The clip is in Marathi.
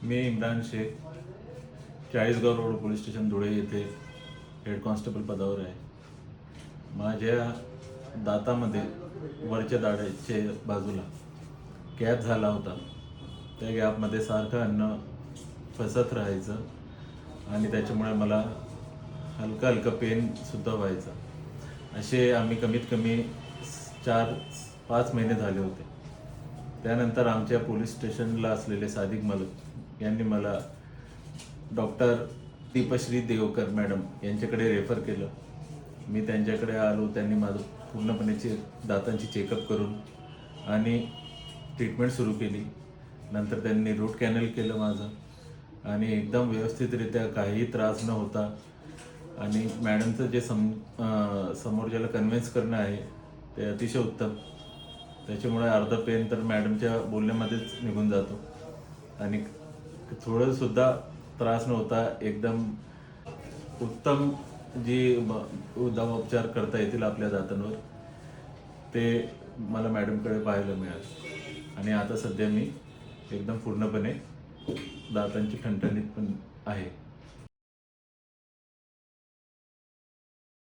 मी Imran Shaikh, Chalisgaon road police station Dhule येथे हेड कॉन्स्टेबल पदावर आहे. माझ्या दातामध्ये वरच्या दाढेच्या बाजूला गॅप झाला होता. त्या गॅपमध्ये सारखं अन्न फसत राहायचं आणि त्याच्यामुळे मला हलका हलका पेनसुद्धा व्हायचा. असे आम्ही कमीत कमी 4-5 महिने झाले होते. त्यानंतर आमच्या पोलीस स्टेशनला असलेले सादिक मलक यांनी मला डॉक्टर दीपश्री देवकर मॅडम यांच्याकडे रेफर केलं. मी त्यांच्याकडे आलो. त्यांनी माझं पूर्णपणे दातांची चेकअप करून आणि ट्रीटमेंट सुरू केली. नंतर त्यांनी रूट कॅनल केलं माझं आणि एकदम व्यवस्थितरित्या काहीही त्रास न होता आणि मॅडमचं जे समोरच्याला कन्व्हिन्स करणं आहे ते अतिशय उत्तम. त्याच्यामुळे अर्धा पेन तर मॅडमच्या बोलण्यामध्येच निघून जातो आणि थोडंसुद्धा त्रास नव्हता. एकदम उत्तम जी उपचार करता येतील आपल्या दातांवर ते मला मॅडमकडे पाहायला मिळालं आणि आता सध्या मी एकदम पूर्णपणे दातांची ठणठणीत पण आहे.